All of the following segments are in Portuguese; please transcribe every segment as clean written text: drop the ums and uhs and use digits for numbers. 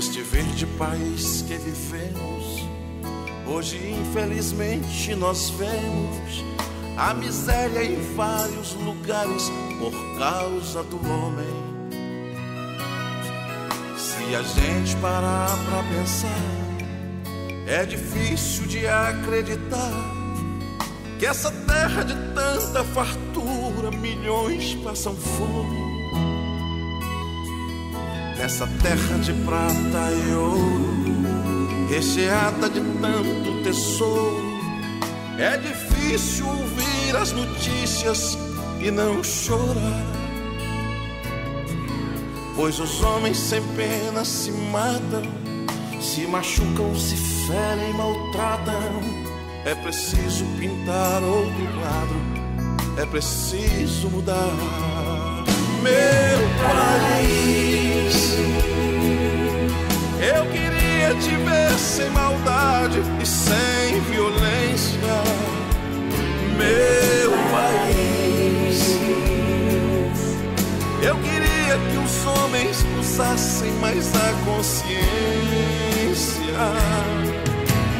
Neste verde país que vivemos, hoje infelizmente nós vemos a miséria em vários lugares por causa do homem. Se a gente parar pra pensar, é difícil de acreditar que essa terra de tanta fartura, milhões passam fome. Nessa terra de prata e ouro, recheada de tanto tesouro, é difícil ouvir as notícias e não chorar. Pois os homens sem pena se matam, se machucam, se ferem, maltratam. É preciso pintar outro quadro, é preciso mudar. Meu país, eu queria te ver sem maldade e sem violência. Meu país, eu queria que os homens usassem mais a consciência.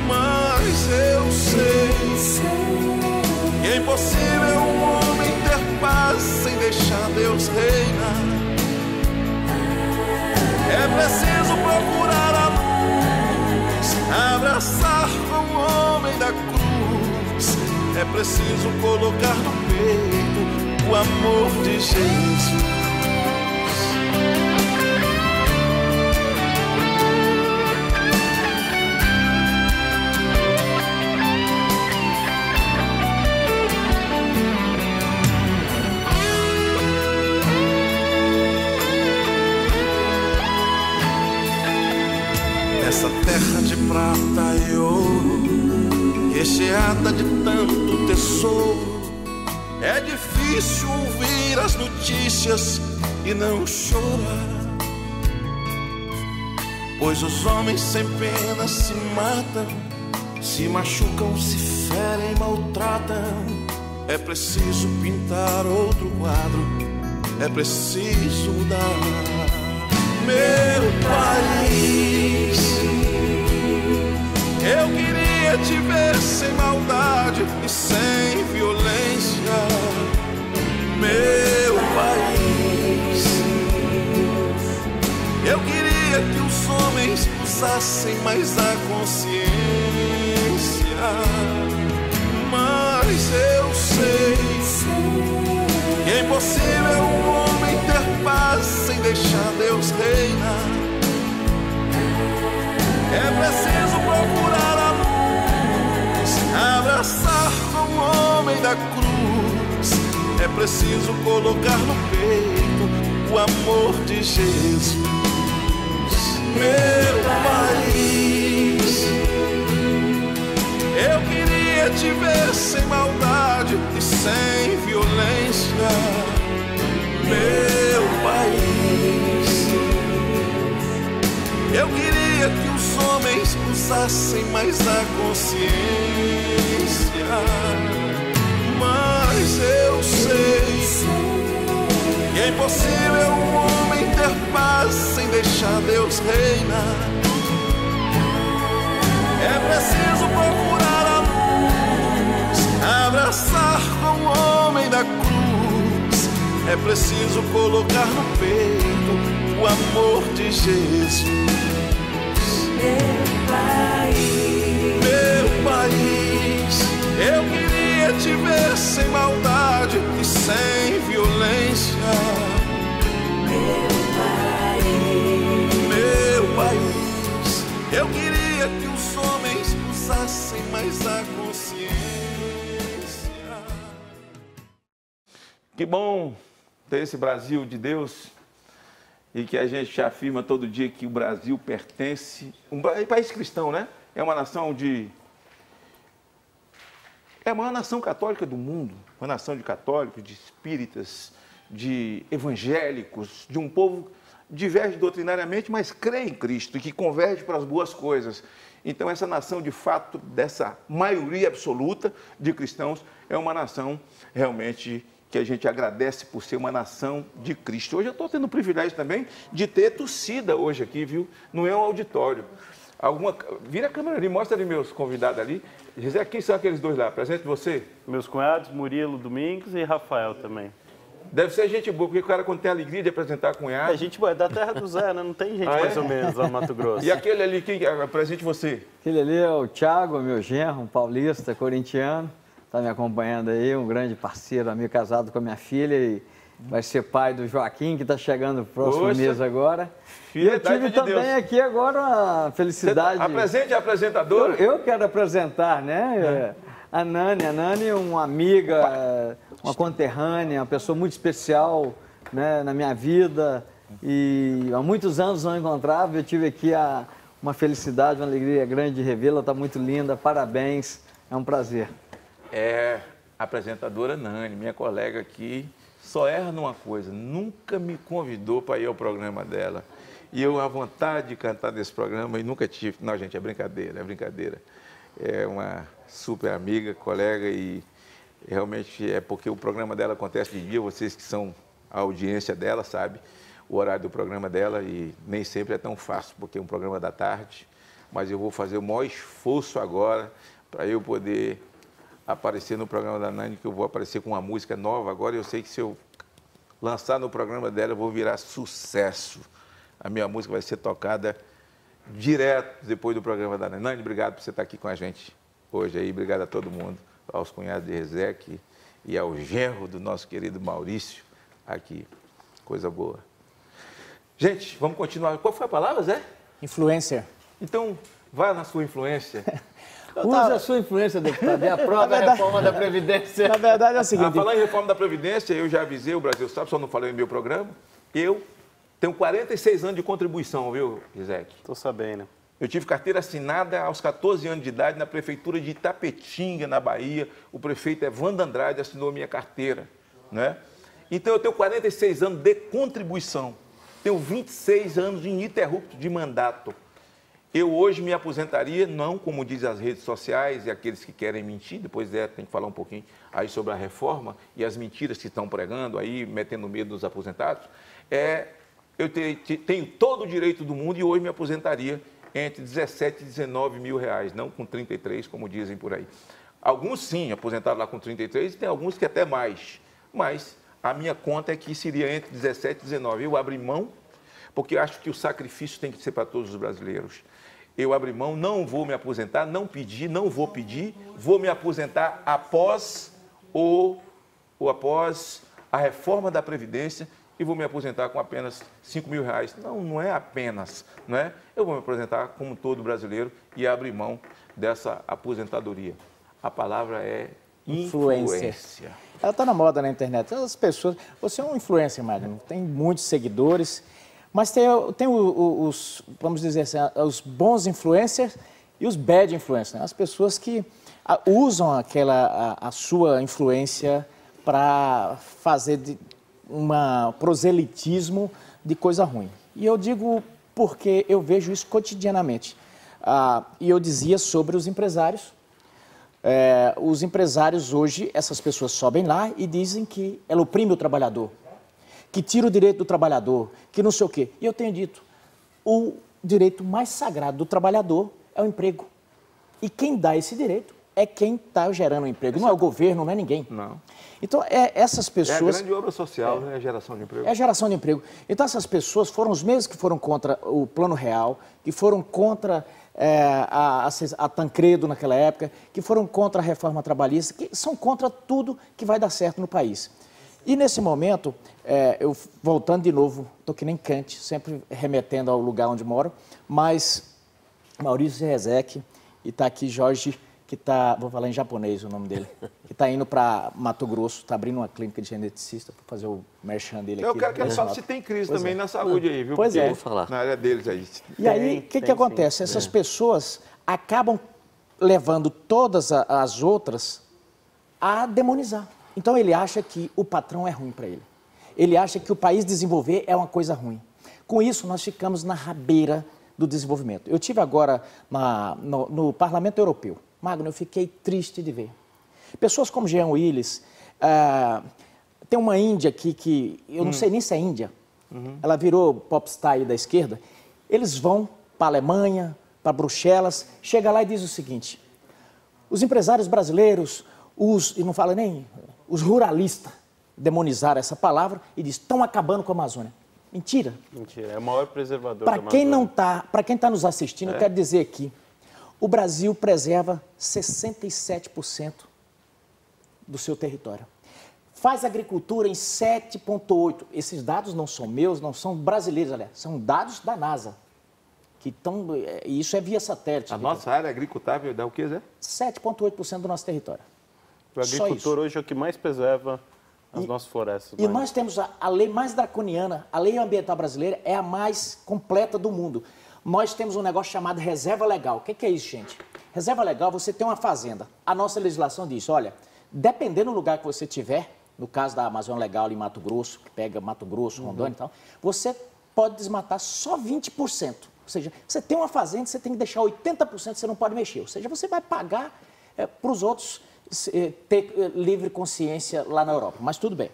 Mas eu sei que é impossível um homem ter paz sem deixar Deus reinar. É preciso procurar a luz, abraçar com o homem da cruz. É preciso colocar no peito o amor de Jesus. Essa terra de prata e ouro, recheada de tanto tesouro, é difícil ouvir as notícias e não chorar. Pois os homens sem pena se matam, se machucam, se ferem, maltratam. É preciso pintar outro quadro, é preciso mudar. Meu país, eu queria te ver sem maldade e sem violência. Meu país, eu queria que os homens usassem mais a consciência. Mas eu sei que é impossível um homem ter paz sem deixar Deus reinar. É preciso procurar a luz, abraçar com o homem da cruz. É preciso colocar no peito o amor de Jesus. Meu país, eu queria te ver sem maldade e sem violência. Meu país, eu queria que os homens usassem mais a consciência. Mas eu sei que é impossível um homem ter paz sem deixar Deus reinar. É preciso procurar a luz, abraçar com o homem da cruz. É preciso colocar no peito o amor de Jesus. Meu país, eu queria te ver sem maldade e sem violência. Meu país, eu queria que os homens usassem mais a consciência. Que bom ter esse Brasil de Deus e que a gente afirma todo dia que o Brasil pertence, um país cristão, né? É uma nação é a maior nação católica do mundo, uma nação de católicos, de espíritas, de evangélicos, de um povo que diverge doutrinariamente, mas crê em Cristo e que converge para as boas coisas. Então, essa nação, de fato, dessa maioria absoluta de cristãos, é uma nação realmente que a gente agradece por ser uma nação de Cristo. Hoje eu estou tendo o privilégio também de ter torcida hoje aqui, viu? Não é um auditório. Vira a câmera ali, mostra ali meus convidados ali. José, quem são aqueles dois lá? Apresente você. Meus cunhados, Murilo Domingos e Rafael também. Deve ser gente boa, porque o cara, quando tem a alegria de apresentar cunhado... É gente boa, é da terra do Zé, né? Não tem gente mais ou menos lá no Mato Grosso. E aquele ali, quem apresente você? Aquele ali é o Thiago, meu genro, um paulista, corintiano. Está me acompanhando aí, um grande parceiro, amigo, casado com a minha filha e vai ser pai do Joaquim, que está chegando no próximo mês agora. E eu tive também aqui agora a felicidade... Apresente a apresentadora. Eu quero apresentar, né? A Nani, uma amiga, uma conterrânea, uma pessoa muito especial, né, na minha vida. E há muitos anos não encontrava, eu tive aqui uma felicidade, uma alegria grande de revê-la, está muito linda, parabéns, é um prazer. A apresentadora Nani, minha colega aqui, só erra numa coisa, nunca me convidou para ir ao programa dela. E eu, à vontade de cantar nesse programa, e nunca tive. Não, gente, é brincadeira, é brincadeira. É uma super amiga, colega, e realmente é porque o programa dela acontece de dia, vocês que são a audiência dela, sabe? O horário do programa dela, e nem sempre é tão fácil, porque é um programa da tarde, mas eu vou fazer o maior esforço agora para eu poder aparecer no programa da Nani, que eu vou aparecer com uma música nova agora. Eu sei que se eu lançar no programa dela, eu vou virar sucesso. A minha música vai ser tocada direto depois do programa da Nani. Nani, obrigado por você estar aqui com a gente hoje aí. Obrigado a todo mundo, aos cunhados de Rezec e ao genro do nosso querido Maurício aqui. Coisa boa. Gente, vamos continuar. Qual foi a palavra, Zé? Influencer. Então, vai na sua influência. Usa a sua influência, deputado, e aprova a reforma da Previdência. Na verdade é o seguinte... Falar em reforma da Previdência, eu já avisei, o Brasil sabe, só não falei no meu programa, eu tenho 46 anos de contribuição, viu, Rezec? Estou sabendo. Eu tive carteira assinada aos 14 anos de idade na prefeitura de Itapetinga, na Bahia. O prefeito Evandro Andrade assinou a minha carteira, né? Então eu tenho 46 anos de contribuição. Tenho 26 anos ininterrupto de mandato. Eu hoje me aposentaria, não como diz as redes sociais e aqueles que querem mentir, depois tem que falar um pouquinho aí sobre a reforma e as mentiras que estão pregando aí, metendo medo dos aposentados. Eu tenho todo o direito do mundo e hoje me aposentaria entre 17 e 19 mil reais, não com 33, como dizem por aí. Alguns sim, aposentados lá com 33, e tem alguns que até mais, mas a minha conta é que seria entre 17 e 19. Eu abri mão, porque eu acho que o sacrifício tem que ser para todos os brasileiros. Eu abri mão, não vou me aposentar, não pedi, não vou pedir, vou me aposentar após a reforma da Previdência e vou me aposentar com apenas 5 mil reais. Não é apenas, não é? Eu vou me aposentar como todo brasileiro e abrir mão dessa aposentadoria. A palavra é influência. Ela está na moda na internet. As pessoas... Você é um influencer, Magno, tem muitos seguidores... Mas tem os, vamos dizer assim, os bons influencers e os bad influencers, né? As pessoas que usam a sua influência para fazer proselitismo de coisa ruim. E eu digo porque eu vejo isso cotidianamente. E eu dizia sobre os empresários. Os empresários hoje, essas pessoas sobem lá e dizem que ela oprime o trabalhador, que tira o direito do trabalhador, que não sei o quê. E eu tenho dito, o direito mais sagrado do trabalhador é o emprego. E quem dá esse direito é quem está gerando o emprego. Não é o governo, não é ninguém. Não. Então, essas pessoas... É a grande obra social, né? A geração de emprego. É a geração de emprego. Então, essas pessoas foram os mesmos que foram contra o Plano Real, que foram contra a Tancredo naquela época, que foram contra a reforma trabalhista, que são contra tudo que vai dar certo no país. E nesse momento, eu voltando de novo, estou que nem Kant, sempre remetendo ao lugar onde moro, mas Maurício Rezec, e está aqui Jorge, que está, vou falar em japonês o nome dele, que está indo para Mato Grosso, está abrindo uma clínica de geneticista para fazer o merchan dele aqui. Eu quero que ele fale se tem crise também na saúde aí, viu? Pois porque vou falar. Na área deles aí. E aí, o que acontece? Essas pessoas acabam levando todas as outras a demonizar. Então, ele acha que o patrão é ruim para ele. Ele acha que o país desenvolver é uma coisa ruim. Com isso, nós ficamos na rabeira do desenvolvimento. Eu tive agora no Parlamento Europeu. Magno, eu fiquei triste de ver. Pessoas como Jean Willis, tem uma índia aqui que eu não sei nem se é índia. Ela virou popstar aí da esquerda. Eles vão para a Alemanha, para Bruxelas, chega lá e diz o seguinte: os empresários brasileiros, e não fala nem, os ruralistas, demonizaram essa palavra e diz, estão acabando com a Amazônia. Mentira. Mentira, é o maior preservador da Amazônia. Para quem está nos assistindo, eu quero dizer aqui, o Brasil preserva 67% do seu território. Faz agricultura em 7,8%. Esses dados não são meus, não são brasileiros, aliás, são dados da NASA. Que estão, isso é via satélite. A nossa área agricultável dá o quê, Zé? 7,8% do nosso território. O agricultor hoje é o que mais preserva as nossas florestas. E nós temos a lei mais draconiana, a lei ambiental brasileira é a mais completa do mundo. Nós temos um negócio chamado reserva legal. O que é isso, gente? Reserva legal, você tem uma fazenda. A nossa legislação diz, olha, dependendo do lugar que você tiver, no caso da Amazônia Legal em Mato Grosso, que pega Mato Grosso, Rondônia e tal, você pode desmatar só 20%. Ou seja, você tem uma fazenda, você tem que deixar 80%, você não pode mexer. Ou seja, você vai pagar para os outros ter livre consciência lá na Europa. Mas tudo bem.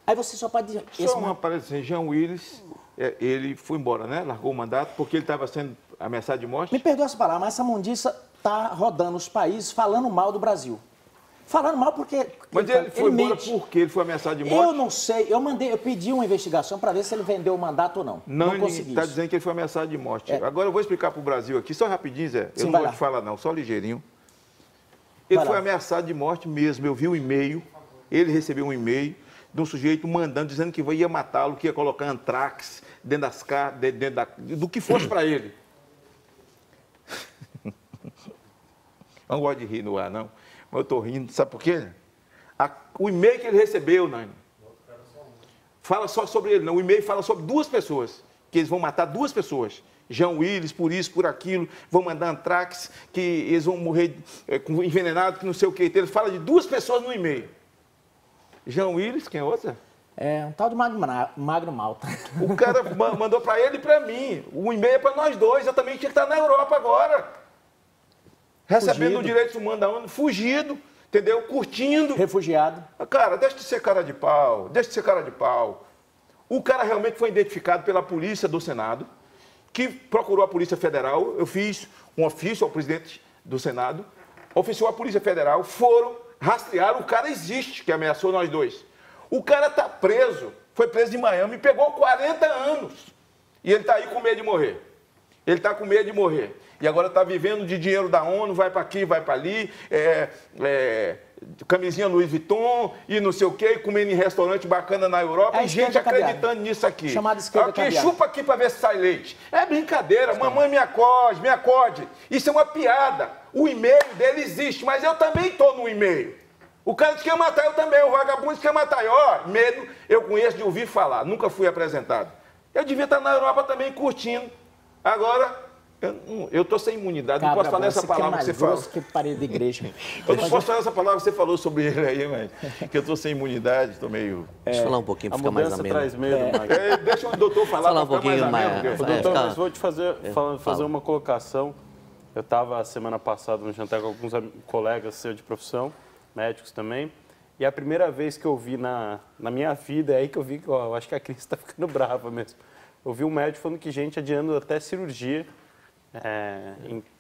Aí você só pode dizer... Só uma parece, Jean Willis, ele foi embora, né? Largou o mandato porque ele estava sendo ameaçado de morte. Me perdoa essa palavra, mas essa mundiça está rodando os países falando mal do Brasil. Falando mal porque... Mas ele foi embora porque ele foi ameaçado de morte? Eu não sei. Eu pedi uma investigação para ver se ele vendeu o mandato ou não. Não consegui. Está dizendo que ele foi ameaçado de morte. Agora eu vou explicar para o Brasil aqui, só rapidinho, Zé. Eu não vou te falar não, só ligeirinho. Ele foi ameaçado de morte mesmo. Eu vi um e-mail, ele recebeu um e-mail de um sujeito mandando, dizendo que ia matá-lo, que ia colocar antrax dentro das carnes, do que fosse para ele. Não gosto de rir no ar, não. Mas eu estou rindo, sabe por quê? O e-mail que ele recebeu, Nani, fala só sobre ele, não. O e-mail fala sobre duas pessoas, que eles vão matar duas pessoas. Jean Willis, por isso, por aquilo, vão mandar antrax, que eles vão morrer envenenados, que não sei o que. Ele fala de duas pessoas no e-mail. Jean Willis, quem é outra? É um tal de Magno Malta. O cara mandou para ele e para mim. O e-mail é para nós dois, eu também tinha que estar na Europa agora. Recebendo o direito humano da ONU, fugido, entendeu? Curtindo. Refugiado. Cara, deixa de ser cara de pau, deixa de ser cara de pau. O cara realmente foi identificado pela polícia do Senado, que procurou a Polícia Federal. Eu fiz um ofício ao presidente do Senado, oficiou a Polícia Federal, foram, rastrearam, o cara existe, que ameaçou nós dois. O cara está preso, foi preso em Miami, pegou 40 anos. E ele está aí com medo de morrer. Ele está com medo de morrer. E agora está vivendo de dinheiro da ONU, vai para aqui, vai para ali, camisinha Louis Vuitton e não sei o quê, comendo em restaurante bacana na Europa, e gente acreditando nisso aqui. Chamada esquerda aqui, chupa aqui para ver se sai leite. É brincadeira, mamãe me acode, me acode. Isso é uma piada. O e-mail dele existe, mas eu também estou no e-mail. O cara disse que ia matar eu também, o vagabundo disse que ia matar eu. Ó, medo, eu conheço de ouvir falar, nunca fui apresentado. Eu devia estar na Europa também curtindo. Agora... Eu estou sem imunidade, não posso falar essa palavra que você falou. Que parede de igreja. Eu não posso falar essa palavra que você falou sobre ele aí, mas que eu estou sem imunidade, estou meio... Deixa eu falar um pouquinho para ficar mais ameno. Traz medo, deixa o doutor falar um pouquinho mais. Doutor, mas vou te fazer uma colocação. Eu estava semana passada no jantar com alguns colegas seus de profissão, médicos também, e a primeira vez que eu vi na minha vida, é aí que eu vi que eu acho que a Cris está ficando brava mesmo. Eu vi um médico falando que gente adiando até cirurgia,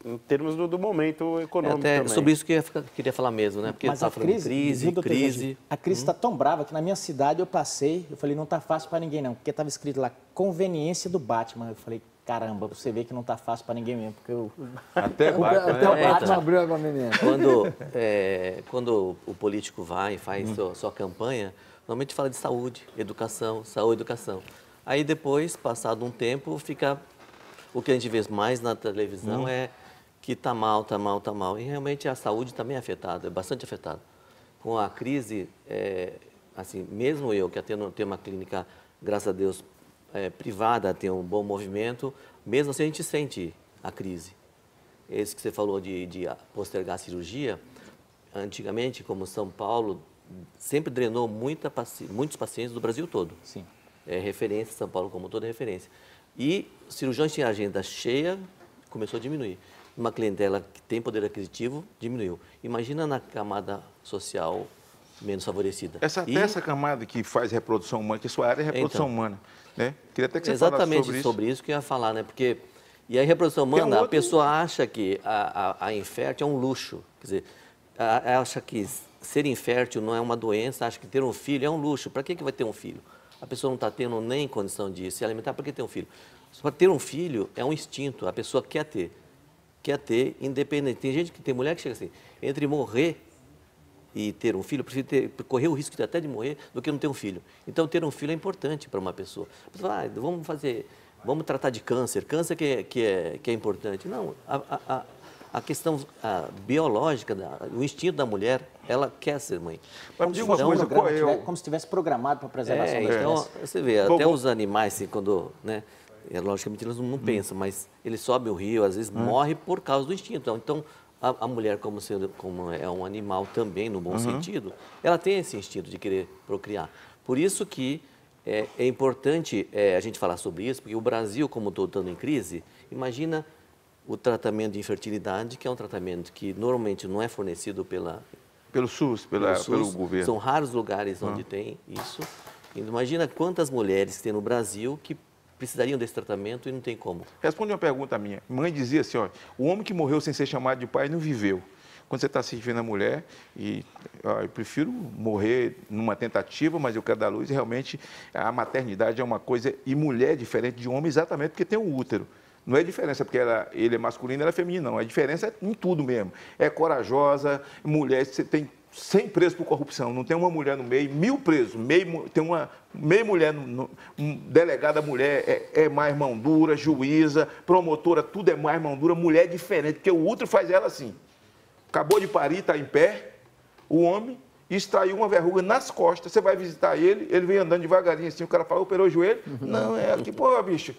em termos do momento econômico também. Sobre isso que eu queria falar mesmo, né? Porque mas a crise. A crise está tão brava que na minha cidade eu passei, eu falei, não está fácil para ninguém não, porque estava escrito lá, conveniência do Batman. Eu falei, caramba, você vê que não está fácil para ninguém mesmo, porque eu... Até o Batman abriu a conveniência. Quando o político vai e faz sua campanha, normalmente fala de saúde, educação, saúde, educação. Aí depois, passado um tempo, fica... O que a gente vê mais na televisão é que está mal, está mal, está mal. E realmente a saúde também é afetada, é bastante afetada. Com a crise, assim, mesmo eu que tenho uma clínica, graças a Deus, privada, tem um bom movimento, mesmo assim a gente sente a crise. Esse que você falou de postergar a cirurgia, antigamente, como São Paulo, sempre drenou muitos pacientes do Brasil todo. Sim. É referência, São Paulo como toda referência. E cirurgiões tinham agenda cheia, começou a diminuir. Uma clientela que tem poder aquisitivo, diminuiu. Imagina na camada social menos favorecida. Essa camada que faz reprodução humana, que sua área é reprodução humana, né? Queria até que você exatamente falasse sobre isso que eu ia falar, né? Porque, e aí, reprodução humana, a pessoa acha que a infértil é um luxo. Quer dizer, acha que ser infértil não é uma doença, acha que ter um filho é um luxo. Para que vai ter um filho? A pessoa não está tendo nem condição de se alimentar, para que ter um filho? Só ter um filho é um instinto, a pessoa quer ter independente. Tem gente que tem mulher que chega assim, entre morrer e ter um filho, eu prefiro correr o risco até de morrer do que não ter um filho. Então, ter um filho é importante para uma pessoa. Você fala, vamos tratar de câncer que é importante. Não, a questão biológica, o instinto da mulher, ela quer ser mãe. Mas diga uma coisa, como se estivesse programado para a preservação da espécie. Então, você vê, até os animais, assim, quando, né, logicamente eles não pensam, mas eles sobem o rio, às vezes morrem por causa do instinto. Então, a mulher, como é um animal também, no bom sentido, ela tem esse instinto de querer procriar. Por isso que é importante a gente falar sobre isso, porque o Brasil, como todo, estando em crise, imagina o tratamento de infertilidade, que é um tratamento que normalmente não é fornecido pelo SUS, pelo governo. São raros lugares onde tem isso. Imagina quantas mulheres tem no Brasil que precisariam desse tratamento e não tem como. Responde uma pergunta minha. Mãe dizia assim, ó, o homem que morreu sem ser chamado de pai não viveu. Quando você está assistindo a mulher, eu prefiro morrer numa tentativa, mas eu quero dar luz, e realmente a maternidade é uma coisa, e mulher é diferente de homem exatamente porque tem um útero. Não é diferença porque ele é masculino, ela é feminina, não. A diferença é em tudo mesmo. É corajosa, mulher, você tem 100 presos por corrupção, não tem uma mulher no meio, 1000 presos, tem meia mulher, delegada mulher é mais mão dura, juíza, promotora, tudo é mais mão dura, mulher é diferente, porque o útero faz ela assim. Acabou de parir, está em pé, o homem extraiu uma verruga nas costas, você vai visitar ele vem andando devagarinho assim, o cara fala, operou o joelho? Não, é aqui, pô, bicho,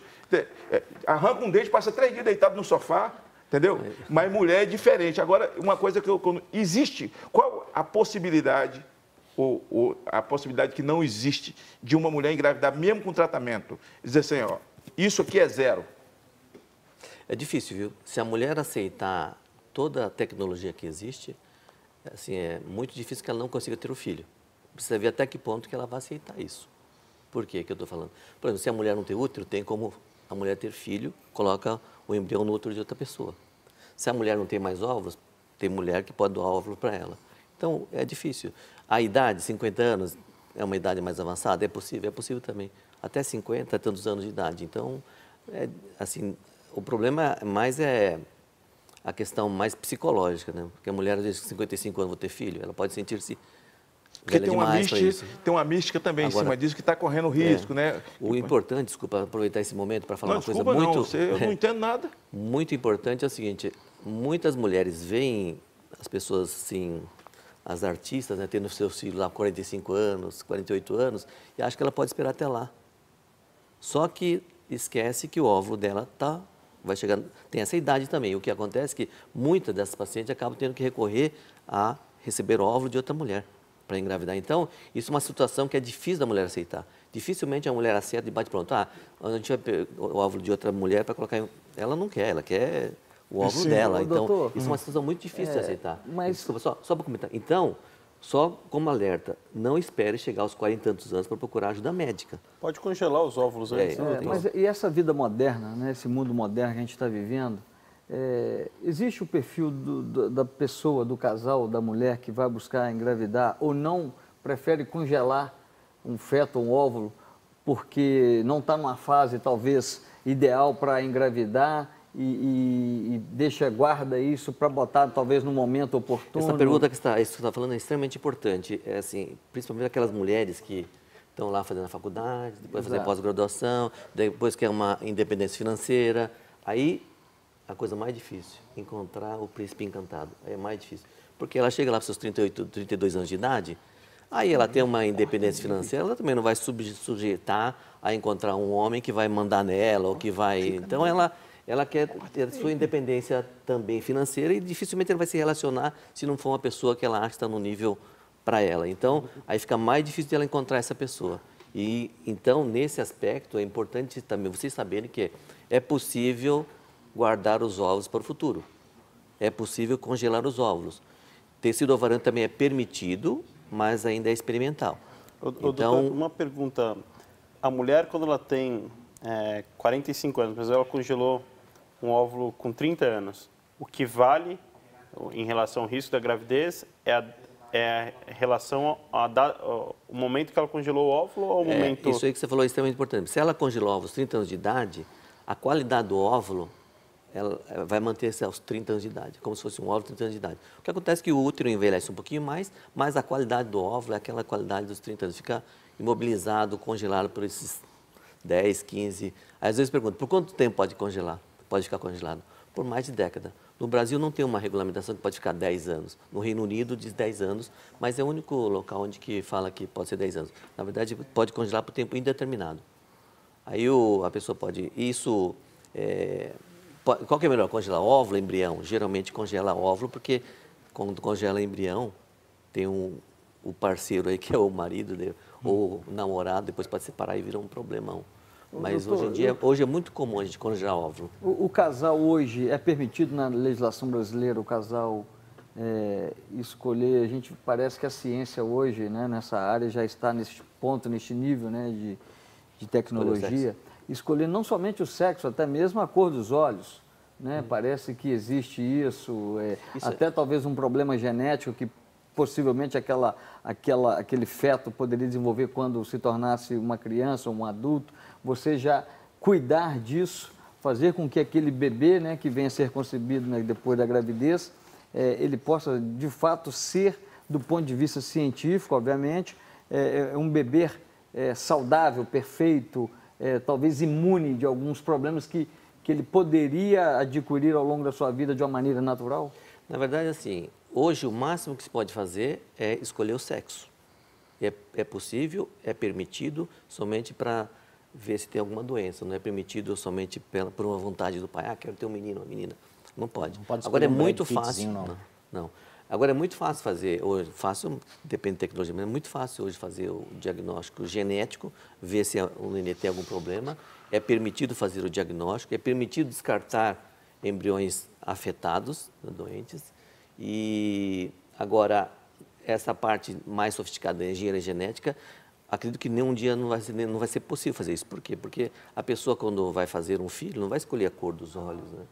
arranca um dente, passa 3 dias deitado no sofá, entendeu? Mas mulher é diferente. Agora, uma coisa que existe, qual a possibilidade, ou a possibilidade que não existe de uma mulher engravidar, mesmo com tratamento? Dizer assim, ó, isso aqui é zero. É difícil, viu? Se a mulher aceitar toda a tecnologia que existe, assim, é muito difícil que ela não consiga ter o filho. Precisa ver até que ponto que ela vai aceitar isso. Por que eu estou falando? Por exemplo, se a mulher não tem útero, tem como a mulher ter filho, coloca o embrião no útero de outra pessoa. Se a mulher não tem mais óvulos, tem mulher que pode doar óvulo para ela. Então, é difícil. A idade, 50 anos, é uma idade mais avançada? É possível também. Até 50, tantos anos de idade. Então, assim, o problema mais é a questão mais psicológica, né? Porque a mulher, às vezes, com 55 anos, vai ter filho, ela pode sentir-se porque tem uma mística também agora, em cima disso que está correndo risco, né? O importante, desculpa, aproveitar esse momento para falar uma coisa muito... eu não entendo nada. Muito importante é o seguinte, muitas mulheres veem as pessoas, assim, as artistas, né, tendo seus filhos lá com 45 anos, 48 anos, e acham que ela pode esperar até lá. Só que esquece que o óvulo dela vai chegar, tem essa idade também. O que acontece é que muitas dessas pacientes acabam tendo que recorrer a receber o óvulo de outra mulher para engravidar. Então, isso é uma situação que é difícil da mulher aceitar. Dificilmente a mulher aceita e bate pronto. A gente vai pegar o óvulo de outra mulher para colocar em... Ela não quer, ela quer o óvulo dela. Então, doutor, isso é uma situação muito difícil de aceitar. Mas... Desculpa, só para comentar. Então, só como alerta, não espere chegar aos 40 e tantos anos para procurar ajuda médica. Pode congelar os óvulos antes. Mas e essa vida moderna, né, esse mundo moderno que a gente está vivendo, existe o perfil da pessoa, do casal, da mulher que vai buscar engravidar ou não prefere congelar um feto ou um óvulo porque não está numa fase talvez ideal para engravidar e guarda isso para botar talvez no momento oportuno? Essa pergunta que você está falando é extremamente importante, assim, principalmente aquelas mulheres que estão lá fazendo a faculdade, depois fazer pós-graduação, depois quer uma independência financeira, aí a coisa mais difícil, encontrar o príncipe encantado, é mais difícil. Porque ela chega lá para os seus 38, 32 anos de idade, aí ela tem uma independência financeira, ela também não vai sujeitar a encontrar um homem que vai mandar nela, ou que vai... Então, ela quer ter sua independência também financeira e dificilmente ela vai se relacionar se não for uma pessoa que ela acha que está no nível para ela. Então, aí fica mais difícil de ela encontrar essa pessoa. E, então, nesse aspecto, é importante também vocês saberem que é possível guardar os óvulos para o futuro. É possível congelar os óvulos. Tecido ovariano também é permitido mas ainda é experimental. Então, doutor, uma pergunta. A mulher, quando ela tem 45 anos, mas ela congelou um óvulo com 30 anos, o que vale em relação ao risco da gravidez é a relação ao momento que ela congelou o óvulo ou ao momento... Isso aí que você falou é extremamente importante. Se ela congelou óvulos aos 30 anos de idade, a qualidade do óvulo ela vai manter-se aos 30 anos de idade, como se fosse um óvulo de 30 anos de idade. O que acontece é que o útero envelhece um pouquinho mais, mas a qualidade do óvulo é aquela qualidade dos 30 anos. Fica imobilizado, congelado por esses 10, 15... Às vezes pergunto, por quanto tempo pode congelar? Pode ficar congelado? Por mais de década. No Brasil não tem uma regulamentação que pode ficar 10 anos. No Reino Unido diz 10 anos, mas é o único local onde que fala que pode ser 10 anos. Na verdade, pode congelar por tempo indeterminado. Aí a pessoa pode... Qual que é melhor, congelar óvulo ou embrião? Geralmente congela óvulo, porque quando congela embrião, tem o parceiro aí, que é o marido dele, ou o namorado, depois pode separar e vira um problemão. Mas doutor, hoje é muito comum a gente congelar óvulo. O casal hoje, é permitido na legislação brasileira o casal escolher? A gente parece que a ciência hoje, né, nessa área, já está nesse ponto, neste nível, né, de tecnologia. Escolher não somente o sexo, até mesmo a cor dos olhos, né? Parece que existe isso até talvez um problema genético que possivelmente aquele feto poderia desenvolver quando se tornasse uma criança ou um adulto. Você já cuidar disso, fazer com que aquele bebê, né, que venha a ser concebido, né, depois da gravidez, ele possa de fato ser, do ponto de vista científico, obviamente, um bebê saudável, perfeito, talvez imune de alguns problemas que ele poderia adquirir ao longo da sua vida de uma maneira natural? Na verdade, assim, hoje o máximo que se pode fazer é escolher o sexo. É possível, é permitido somente para ver se tem alguma doença. Não é permitido somente por uma vontade do pai. Quero ter um menino ou uma menina. Não pode. Agora é muito fácil. Não. Agora é muito fácil fazer, hoje, depende da tecnologia, mas é muito fácil hoje fazer o diagnóstico genético, ver se o nenê tem algum problema. É permitido fazer o diagnóstico, é permitido descartar embriões afetados, doentes. E agora, essa parte mais sofisticada da engenharia genética, acredito que nenhum dia não vai ser possível fazer isso. Por quê? Porque a pessoa, quando vai fazer um filho, não vai escolher a cor dos olhos, né?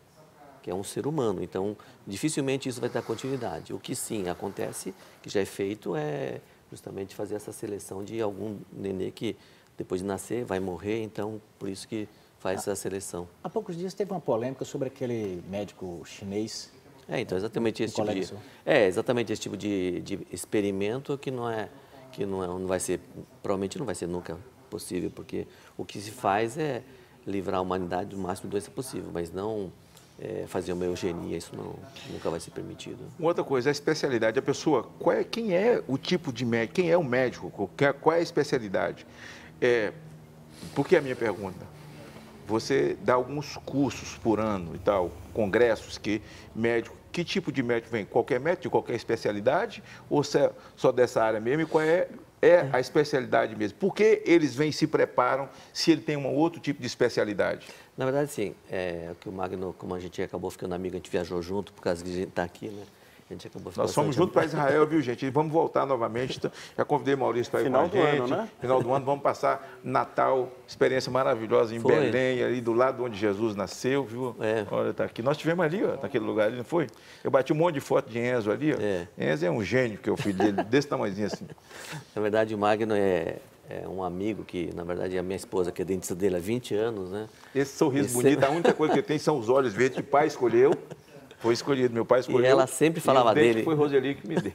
Que é um ser humano. Então, dificilmente isso vai dar continuidade. O que sim acontece, que já é feito, é justamente fazer essa seleção de algum nenê que, depois de nascer, vai morrer. Então, por isso que faz essa seleção. Há poucos dias teve uma polêmica sobre aquele médico chinês. Então, exatamente esse tipo de... exatamente esse tipo de experimento que não vai ser, provavelmente não vai ser nunca possível, porque o que se faz é livrar a humanidade do máximo de doença possível, mas não fazer uma eugenia, isso nunca vai ser permitido. Uma outra coisa, a especialidade da pessoa, quem é o tipo de médico, quem é o médico, qual é a especialidade? Por que a minha pergunta? Você dá alguns cursos por ano e tal, congressos que tipo de médico vem? Qualquer médico, de qualquer especialidade, ou só dessa área mesmo? E qual é a especialidade mesmo? Por que eles vêm e se preparam se ele tem um outro tipo de especialidade? Na verdade, sim. Que o Magno, como a gente acabou ficando amigo, a gente viajou junto, por causa que a gente está aqui, né? A gente acabou ficando. Nós fomos juntos para Israel, viu, gente? E vamos voltar novamente. Então, já convidei o Maurício para ir com a gente. Final do ano, né? Final do ano, vamos passar Natal, experiência maravilhosa em Belém, ali do lado onde Jesus nasceu, viu? Olha, tá aqui. Nós tivemos ali, ó, naquele lugar ali, não foi? Eu bati um monte de foto de Enzo ali, ó. Enzo é um gênio, que é o filho dele, desse tamanhozinho assim. Na verdade, o Magno é um amigo que, na verdade, é a minha esposa, que é dentista dele há 20 anos, né? Esse sorriso bonito, a única coisa que ele tem são os olhos verdes que o pai escolheu. Foi escolhido, meu pai escolheu. E ela sempre falava dele. Foi Roseli que me deu.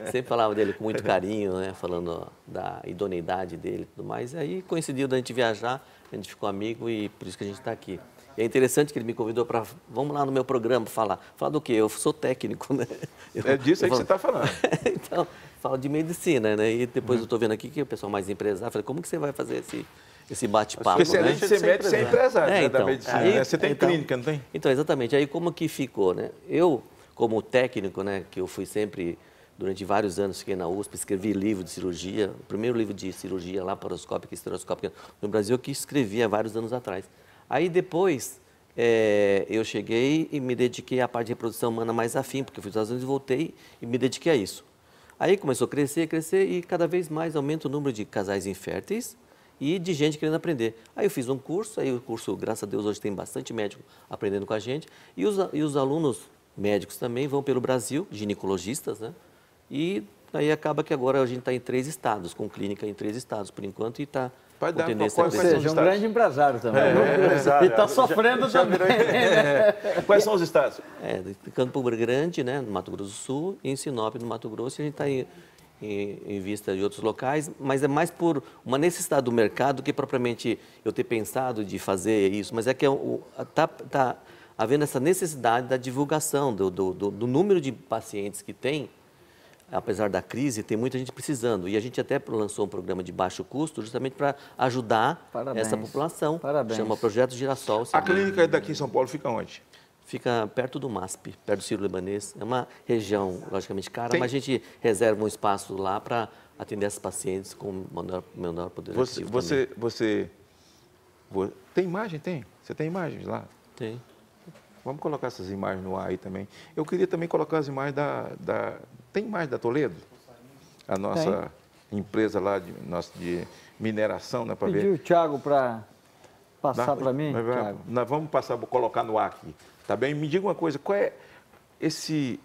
Sempre falava dele com muito carinho, né? Falando da idoneidade dele e tudo mais. E aí coincidiu da gente viajar, a gente ficou amigo e por isso que a gente está aqui. E é interessante que ele me convidou para, vamos lá no meu programa falar. Falar do quê? Eu sou técnico, né? É disso aí que você está falando. Então, fala de medicina, né? E depois eu estou vendo aqui que o pessoal mais empresário, falei, como que você vai fazer esse bate-papo? Porque além de ser médico, você é empresário da medicina, né? Você tem clínica, não tem? Então, exatamente. Aí como que ficou, né? Eu, como técnico, né, que eu fui sempre, durante vários anos, fiquei na USP, escrevi livro de cirurgia, o primeiro livro de cirurgia laparoscópica e estereoscópica no Brasil, que escrevi há vários anos atrás. Aí depois, eu cheguei e me dediquei à parte de reprodução humana mais afim, porque eu fui aos Estados Unidos e voltei e me dediquei a isso. Aí começou a crescer e cada vez mais aumenta o número de casais inférteis e de gente querendo aprender. Aí eu fiz um curso, aí o curso, graças a Deus, hoje tem bastante médico aprendendo com a gente. E os alunos médicos também vão pelo Brasil, ginecologistas, né? E aí acaba que agora a gente está em 3 estados, com clínica em 3 estados por enquanto, e está Vai dar, tendência a Ou crescer. seja, um grande empresário também. empresário. E está sofrendo também. Quais são os estados? De Campo Grande, né, no Mato Grosso do Sul, e em Sinop, no Mato Grosso, e a gente está em vista de outros locais, mas é mais por uma necessidade do mercado do que propriamente eu ter pensado de fazer isso, mas é que está havendo essa necessidade da divulgação, do número de pacientes que tem. Apesar da crise, tem muita gente precisando. E a gente até lançou um programa de baixo custo justamente para ajudar essa população. Parabéns. Chama Projeto Girassol. A clínica daqui em São Paulo fica onde? Fica perto do MASP, perto do Sírio-Libanês. É uma região, logicamente, cara, mas a gente reserva um espaço lá para atender esses pacientes com menor poder aquisitivo Você tem imagem? Tem? Você tem imagens lá? Tem. Vamos colocar essas imagens no ar aí também. Eu queria também colocar as imagens Tem imagem da Toledo? A nossa empresa lá de mineração, né? Para Pedi ver. o Thiago para passar para mim, Thiago. Nós vamos passar, vou colocar no ar aqui. Tá bem? Me diga uma coisa, qual é esse...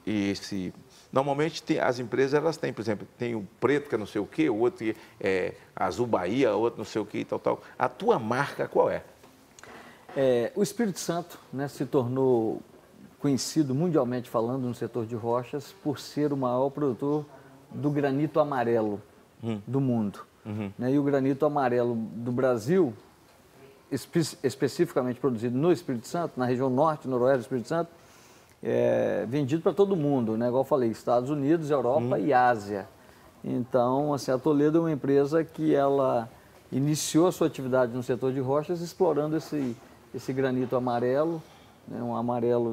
Normalmente as empresas, elas têm, por exemplo, tem o preto, que é não sei o quê, o outro é Azul Bahia, o outro não sei o quê e tal. A tua marca qual é? O Espírito Santo, né, se tornou conhecido mundialmente falando no setor de rochas por ser o maior produtor do granito amarelo do mundo. Né, e o granito amarelo do Brasil, especificamente produzido no Espírito Santo, na região norte e noroeste do Espírito Santo, é vendido para todo mundo, né, igual eu falei, Estados Unidos, Europa e Ásia. Então, assim, a Toledo é uma empresa que ela iniciou a sua atividade no setor de rochas explorando esse granito amarelo, né, um amarelo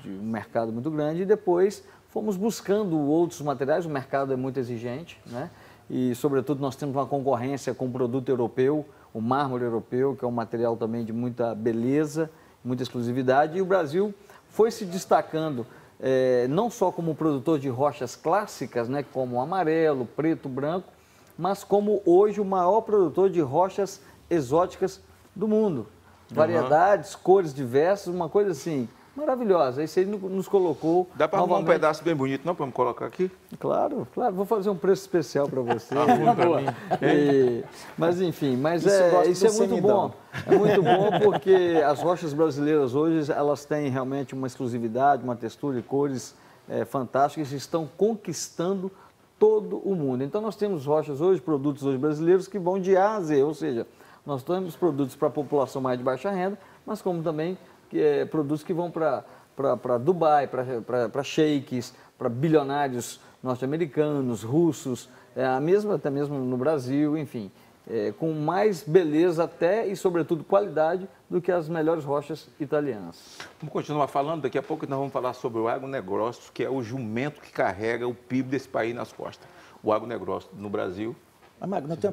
de um mercado muito grande, e depois fomos buscando outros materiais. O mercado é muito exigente, né, e sobretudo nós temos uma concorrência com o produto europeu, o mármore europeu, que é um material também de muita beleza, muita exclusividade, e o Brasil foi se destacando não só como produtor de rochas clássicas, né, como amarelo, preto, branco, mas como hoje o maior produtor de rochas exóticas do mundo. Variedades, cores diversas, uma coisa assim, maravilhosa. Isso aí nos colocou... Dá para arrumar um pedaço bem bonito, não? Para me colocar aqui? Claro, claro. Vou fazer um preço especial para você. Mas enfim, isso é muito bom. É muito bom porque as rochas brasileiras hoje, elas têm realmente uma exclusividade, uma textura e cores fantásticas e estão conquistando todo o mundo. Então nós temos rochas hoje, produtos hoje brasileiros que vão de A a Z, ou seja, nós temos produtos para a população mais de baixa renda, mas como também produtos que vão para Dubai, para sheiks, para bilionários norte-americanos, russos, até mesmo no Brasil, enfim, com mais beleza até e, sobretudo, qualidade do que as melhores rochas italianas. Vamos continuar falando, daqui a pouco nós vamos falar sobre o agronegócio, que é o jumento que carrega o PIB desse país nas costas. O agronegócio no Brasil... Magno, eu tenho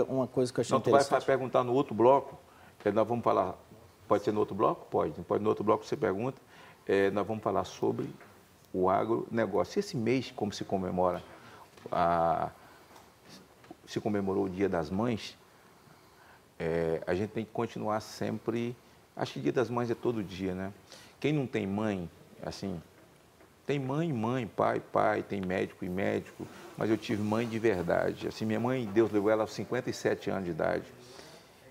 uma coisa que eu achei interessante. Então, tu vai perguntar no outro bloco, nós vamos falar, pode ser no outro bloco? Pode no outro bloco você pergunta, nós vamos falar sobre o agronegócio. Esse mês, como se comemora, se comemorou o Dia das Mães, a gente tem que continuar sempre, acho que o Dia das Mães é todo dia, né? Quem não tem mãe, assim, tem mãe e mãe, pai, tem médico e médico, mas eu tive mãe de verdade. Assim, minha mãe, Deus levou ela aos 57 anos de idade.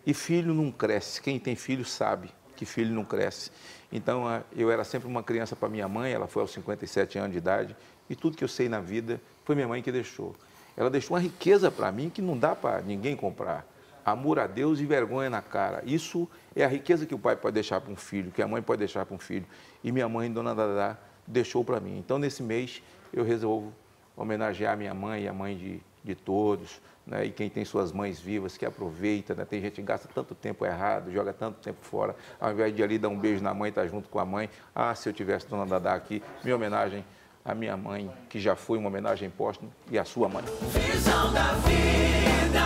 E filho não cresce. Quem tem filho sabe que filho não cresce. Então, eu era sempre uma criança para minha mãe, ela foi aos 57 anos de idade, e tudo que eu sei na vida foi minha mãe que deixou. Ela deixou uma riqueza para mim que não dá para ninguém comprar. Amor a Deus e vergonha na cara. Isso é a riqueza que o pai pode deixar para um filho, que a mãe pode deixar para um filho. E minha mãe, Dona Dadá, deixou para mim. Então, nesse mês, eu resolvo homenagear a minha mãe e a mãe de todos, né? E quem tem suas mães vivas, que aproveita, né? Tem gente que gasta tanto tempo errado, joga tanto tempo fora, ao invés de ali dar um beijo na mãe, estar junto com a mãe. Se eu tivesse Dona Dadá aqui, minha homenagem à minha mãe, que já foi uma homenagem póstuma, e à sua mãe. Visão da vida.